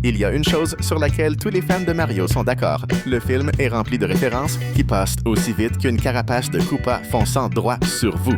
Il y a une chose sur laquelle tous les fans de Mario sont d'accord. Le film est rempli de références qui passent aussi vite qu'une carapace de Koopa fonçant droit sur vous.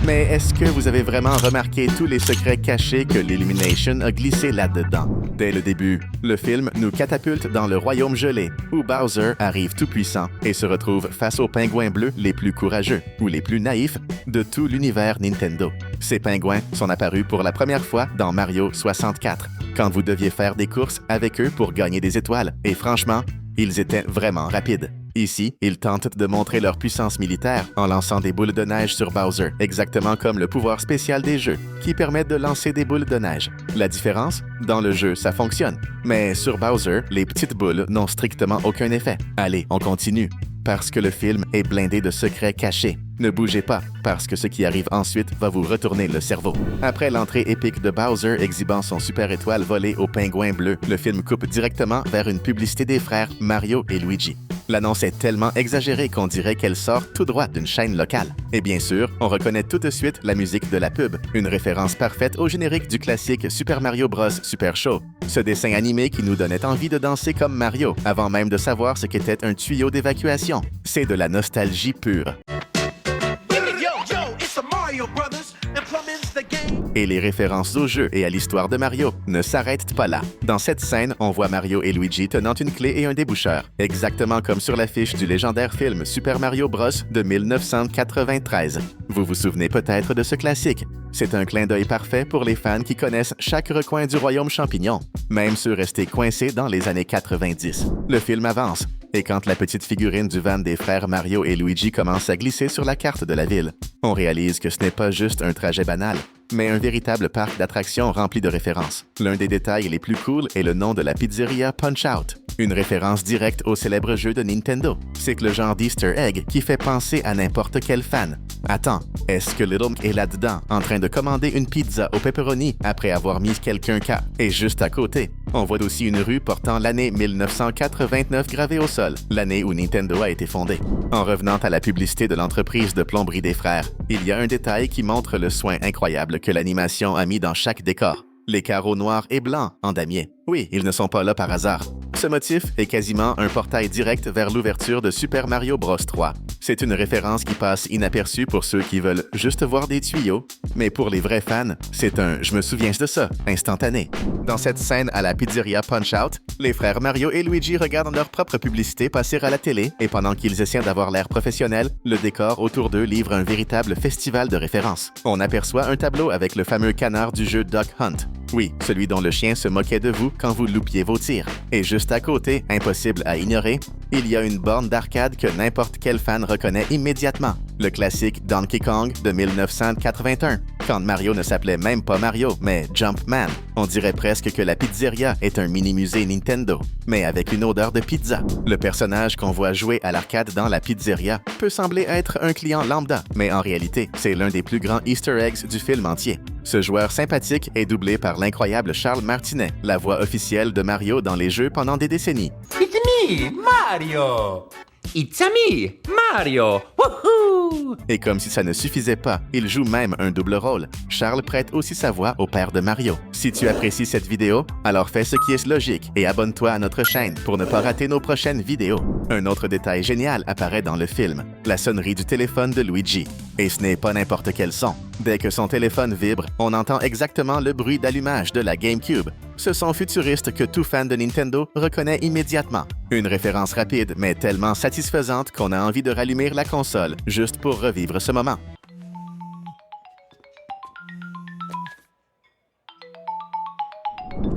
Mais est-ce que vous avez vraiment remarqué tous les secrets cachés que l'Illumination a glissés là-dedans? Dès le début, le film nous catapulte dans le royaume gelé, où Bowser arrive tout-puissant et se retrouve face aux pingouins bleus les plus courageux, ou les plus naïfs, de tout l'univers Nintendo. Ces pingouins sont apparus pour la première fois dans Mario 64, quand vous deviez faire des courses avec eux pour gagner des étoiles, et franchement, ils étaient vraiment rapides. Ici, ils tentent de montrer leur puissance militaire en lançant des boules de neige sur Bowser, exactement comme le pouvoir spécial des jeux, qui permet de lancer des boules de neige. La différence? Dans le jeu, ça fonctionne. Mais sur Bowser, les petites boules n'ont strictement aucun effet. Allez, on continue. Parce que le film est blindé de secrets cachés. Ne bougez pas, parce que ce qui arrive ensuite va vous retourner le cerveau. Après l'entrée épique de Bowser exhibant son super étoile volée au pingouin bleu, le film coupe directement vers une publicité des frères Mario et Luigi. L'annonce est tellement exagérée qu'on dirait qu'elle sort tout droit d'une chaîne locale. Et bien sûr, on reconnaît tout de suite la musique de la pub, une référence parfaite au générique du classique Super Mario Bros. Super Show. Ce dessin animé qui nous donnait envie de danser comme Mario, avant même de savoir ce qu'était un tuyau d'évacuation. C'est de la nostalgie pure. Et les références au jeu et à l'histoire de Mario ne s'arrêtent pas là. Dans cette scène, on voit Mario et Luigi tenant une clé et un déboucheur, exactement comme sur l'affiche du légendaire film Super Mario Bros. De 1993. Vous vous souvenez peut-être de ce classique. C'est un clin d'œil parfait pour les fans qui connaissent chaque recoin du royaume champignon, même ceux restés coincés dans les années 90. Le film avance, et quand la petite figurine du van des frères Mario et Luigi commence à glisser sur la carte de la ville, on réalise que ce n'est pas juste un trajet banal, mais un véritable parc d'attractions rempli de références. L'un des détails les plus cool est le nom de la pizzeria Punch-Out, une référence directe au célèbre jeu de Nintendo. C'est le genre d'Easter egg qui fait penser à n'importe quel fan. Attends, est-ce que Little est là-dedans, en train de commander une pizza au pepperoni après avoir mis quelqu'un K? Et juste à côté, on voit aussi une rue portant l'année 1989 gravée au sol, l'année où Nintendo a été fondée. En revenant à la publicité de l'entreprise de plomberie des frères, il y a un détail qui montre le soin incroyable que l'animation a mis dans chaque décor. Les carreaux noirs et blancs en damier. Oui, ils ne sont pas là par hasard. Ce motif est quasiment un portail direct vers l'ouverture de Super Mario Bros. 3. C'est une référence qui passe inaperçue pour ceux qui veulent juste voir des tuyaux, mais pour les vrais fans, c'est un « je me souviens de ça » instantané. Dans cette scène à la pizzeria Punch-Out, les frères Mario et Luigi regardent leur propre publicité passer à la télé et pendant qu'ils essaient d'avoir l'air professionnel, le décor autour d'eux livre un véritable festival de références. On aperçoit un tableau avec le fameux canard du jeu Duck Hunt. Oui, celui dont le chien se moquait de vous quand vous loupiez vos tirs. Et juste à côté, impossible à ignorer, il y a une borne d'arcade que n'importe quel fan reconnaît immédiatement. Le classique Donkey Kong de 1981, quand Mario ne s'appelait même pas Mario, mais Jumpman. On dirait presque que la pizzeria est un mini-musée Nintendo, mais avec une odeur de pizza. Le personnage qu'on voit jouer à l'arcade dans la pizzeria peut sembler être un client lambda, mais en réalité, c'est l'un des plus grands Easter eggs du film entier. Ce joueur sympathique est doublé par l'incroyable Charles Martinet, la voix officielle de Mario dans les jeux pendant des décennies. It's me, Mario! It's me, Mario! Woohoo! Et comme si ça ne suffisait pas, il joue même un double rôle. Charles prête aussi sa voix au père de Mario. Si tu apprécies cette vidéo, alors fais ce qui est logique et abonne-toi à notre chaîne pour ne pas rater nos prochaines vidéos. Un autre détail génial apparaît dans le film, la sonnerie du téléphone de Luigi. Et ce n'est pas n'importe quel son. Dès que son téléphone vibre, on entend exactement le bruit d'allumage de la GameCube. Ce son futuriste que tout fan de Nintendo reconnaît immédiatement. Une référence rapide mais tellement satisfaisante qu'on a envie de rallumer la console, juste pour revivre ce moment.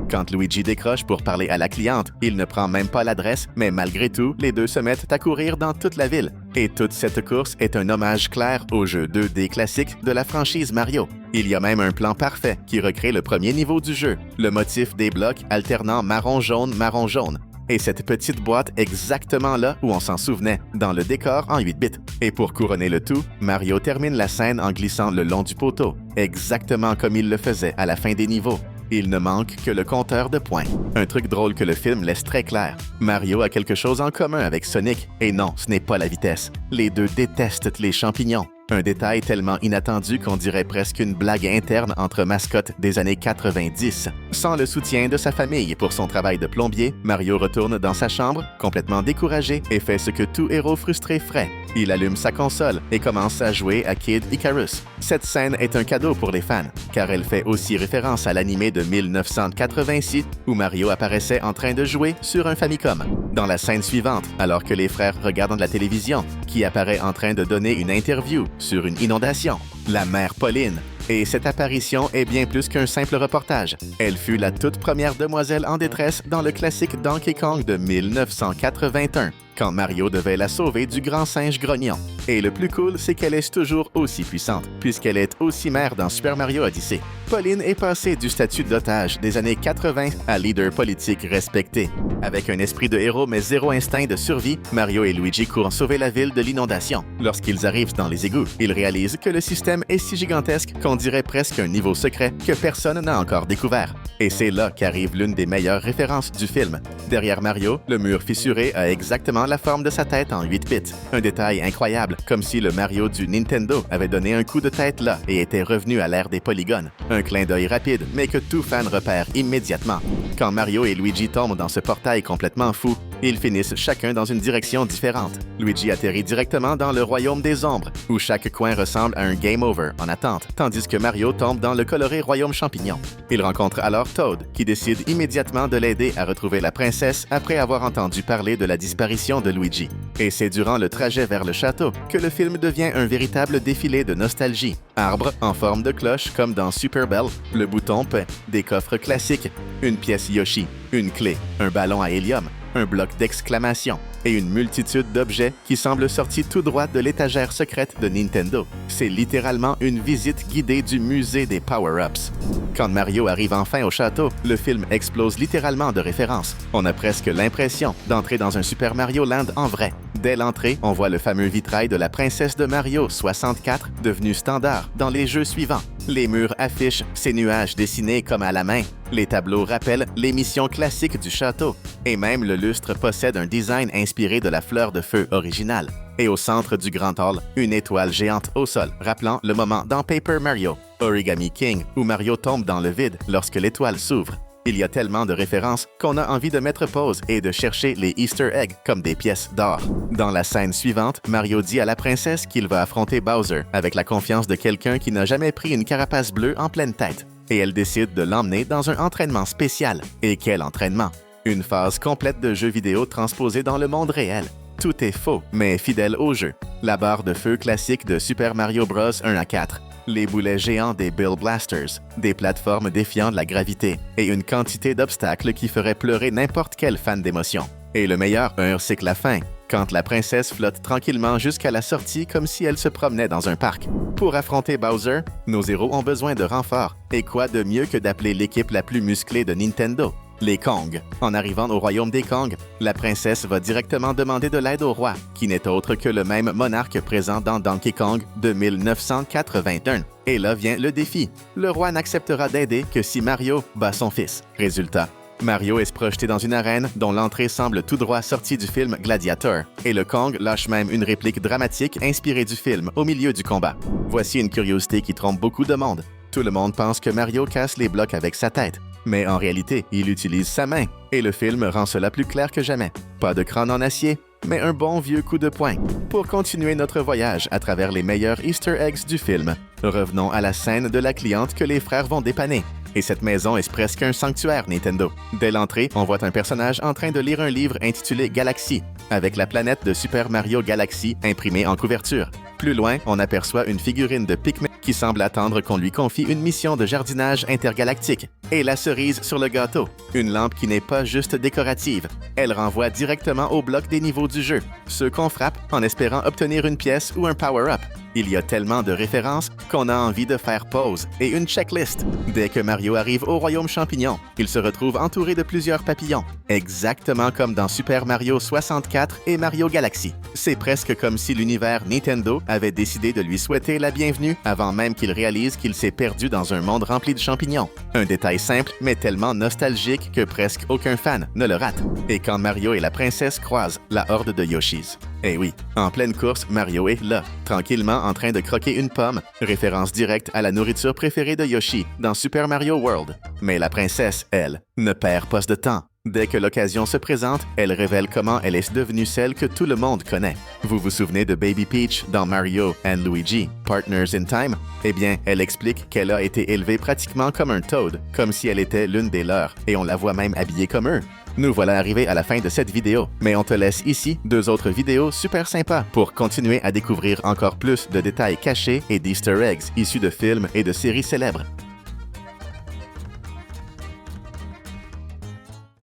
Quand Luigi décroche pour parler à la cliente, il ne prend même pas l'adresse, mais malgré tout, les deux se mettent à courir dans toute la ville. Et toute cette course est un hommage clair au jeu 2D classique de la franchise Mario. Il y a même un plan parfait qui recrée le premier niveau du jeu, le motif des blocs alternant marron-jaune. Et cette petite boîte exactement là où on s'en souvenait, dans le décor en 8 bits. Et pour couronner le tout, Mario termine la scène en glissant le long du poteau, exactement comme il le faisait à la fin des niveaux. Il ne manque que le compteur de points. Un truc drôle que le film laisse très clair. Mario a quelque chose en commun avec Sonic, et non, ce n'est pas la vitesse. Les deux détestent les champignons. Un détail tellement inattendu qu'on dirait presque une blague interne entre mascottes des années 90. Sans le soutien de sa famille pour son travail de plombier, Mario retourne dans sa chambre, complètement découragé, et fait ce que tout héros frustré ferait. Il allume sa console et commence à jouer à Kid Icarus. Cette scène est un cadeau pour les fans, car elle fait aussi référence à l'animé de 1986 où Mario apparaissait en train de jouer sur un Famicom. Dans la scène suivante, alors que les frères regardent la télévision, qui apparaît en train de donner une interview sur une inondation, la mère Pauline. Et cette apparition est bien plus qu'un simple reportage. Elle fut la toute première demoiselle en détresse dans le classique Donkey Kong de 1981, quand Mario devait la sauver du grand singe grognon. Et le plus cool, c'est qu'elle est toujours aussi puissante, puisqu'elle est aussi mère dans Super Mario Odyssey. Pauline est passée du statut d'otage des années 80 à leader politique respecté. Avec un esprit de héros mais zéro instinct de survie, Mario et Luigi courent sauver la ville de l'inondation. Lorsqu'ils arrivent dans les égouts, ils réalisent que le système est si gigantesque qu'on dirait presque un niveau secret que personne n'a encore découvert. Et c'est là qu'arrive l'une des meilleures références du film. Derrière Mario, le mur fissuré a exactement la forme de sa tête en 8 bits. Un détail incroyable, comme si le Mario du Nintendo avait donné un coup de tête là et était revenu à l'ère des polygones. Un clin d'œil rapide, mais que tout fan repère immédiatement. Quand Mario et Luigi tombent dans ce portail complètement fou, ils finissent chacun dans une direction différente. Luigi atterrit directement dans le royaume des ombres, où chaque coin ressemble à un game over en attente, tandis que Mario tombe dans le coloré royaume champignon. Il rencontre alors Toad, qui décide immédiatement de l'aider à retrouver la princesse après avoir entendu parler de la disparition de Luigi. Et c'est durant le trajet vers le château que le film devient un véritable défilé de nostalgie. Arbres en forme de cloche comme dans Super Bell, le bouton P, des coffres classiques, une pièce Yoshi, une clé, un ballon à hélium, un bloc d'exclamation et une multitude d'objets qui semblent sortis tout droit de l'étagère secrète de Nintendo. C'est littéralement une visite guidée du musée des power-ups. Quand Mario arrive enfin au château, le film explose littéralement de références. On a presque l'impression d'entrer dans un Super Mario Land en vrai. Dès l'entrée, on voit le fameux vitrail de la princesse de Mario 64 devenu standard dans les jeux suivants. Les murs affichent ces nuages dessinés comme à la main. Les tableaux rappellent les missions classiques du château. Et même le lustre possède un design inspiré de la fleur de feu originale. Et au centre du grand hall, une étoile géante au sol, rappelant le moment dans Paper Mario, Origami King, où Mario tombe dans le vide lorsque l'étoile s'ouvre. Il y a tellement de références qu'on a envie de mettre pause et de chercher les Easter eggs comme des pièces d'or. Dans la scène suivante, Mario dit à la princesse qu'il va affronter Bowser avec la confiance de quelqu'un qui n'a jamais pris une carapace bleue en pleine tête. Et elle décide de l'emmener dans un entraînement spécial. Et quel entraînement! Une phase complète de jeu vidéo transposée dans le monde réel. Tout est faux, mais fidèle au jeu. La barre de feu classique de Super Mario Bros 1 à 4. Les boulets géants des Bill Blasters, des plateformes défiant de la gravité et une quantité d'obstacles qui feraient pleurer n'importe quel fan d'émotion. Et le meilleur, c'est que la fin, quand la princesse flotte tranquillement jusqu'à la sortie comme si elle se promenait dans un parc. Pour affronter Bowser, nos héros ont besoin de renforts. Et quoi de mieux que d'appeler l'équipe la plus musclée de Nintendo? Les Kong. En arrivant au royaume des Kong, la princesse va directement demander de l'aide au roi, qui n'est autre que le même monarque présent dans Donkey Kong de 1981. Et là vient le défi. Le roi n'acceptera d'aider que si Mario bat son fils. Résultat, Mario est projeté dans une arène dont l'entrée semble tout droit sortie du film Gladiator, et le Kong lâche même une réplique dramatique inspirée du film au milieu du combat. Voici une curiosité qui trompe beaucoup de monde. Tout le monde pense que Mario casse les blocs avec sa tête. Mais en réalité, il utilise sa main, et le film rend cela plus clair que jamais. Pas de crâne en acier, mais un bon vieux coup de poing. Pour continuer notre voyage à travers les meilleurs Easter eggs du film, revenons à la scène de la cliente que les frères vont dépanner. Et cette maison est presque un sanctuaire Nintendo. Dès l'entrée, on voit un personnage en train de lire un livre intitulé Galaxy, avec la planète de Super Mario Galaxy imprimée en couverture. Plus loin, on aperçoit une figurine de Pikmin qui semble attendre qu'on lui confie une mission de jardinage intergalactique. Et la cerise sur le gâteau, une lampe qui n'est pas juste décorative. Elle renvoie directement au bloc des niveaux du jeu, ceux qu'on frappe en espérant obtenir une pièce ou un power-up. Il y a tellement de références qu'on a envie de faire pause et une checklist. Dès que Mario arrive au royaume champignon, il se retrouve entouré de plusieurs papillons, exactement comme dans Super Mario 64 et Mario Galaxy. C'est presque comme si l'univers Nintendo avait décidé de lui souhaiter la bienvenue avant même qu'il réalise qu'il s'est perdu dans un monde rempli de champignons. Un détail simple, mais tellement nostalgique que presque aucun fan ne le rate. Et quand Mario et la princesse croisent la horde de Yoshis. Eh oui, en pleine course, Mario est là, tranquillement en train de croquer une pomme, référence directe à la nourriture préférée de Yoshi dans Super Mario World. Mais la princesse, elle, ne perd pas de temps. Dès que l'occasion se présente, elle révèle comment elle est devenue celle que tout le monde connaît. Vous vous souvenez de Baby Peach dans Mario and Luigi, Partners in Time? Eh bien, elle explique qu'elle a été élevée pratiquement comme un Toad, comme si elle était l'une des leurs, et on la voit même habillée comme eux. Nous voilà arrivés à la fin de cette vidéo, mais on te laisse ici 2 autres vidéos super sympas pour continuer à découvrir encore plus de détails cachés et d'easter eggs issus de films et de séries célèbres.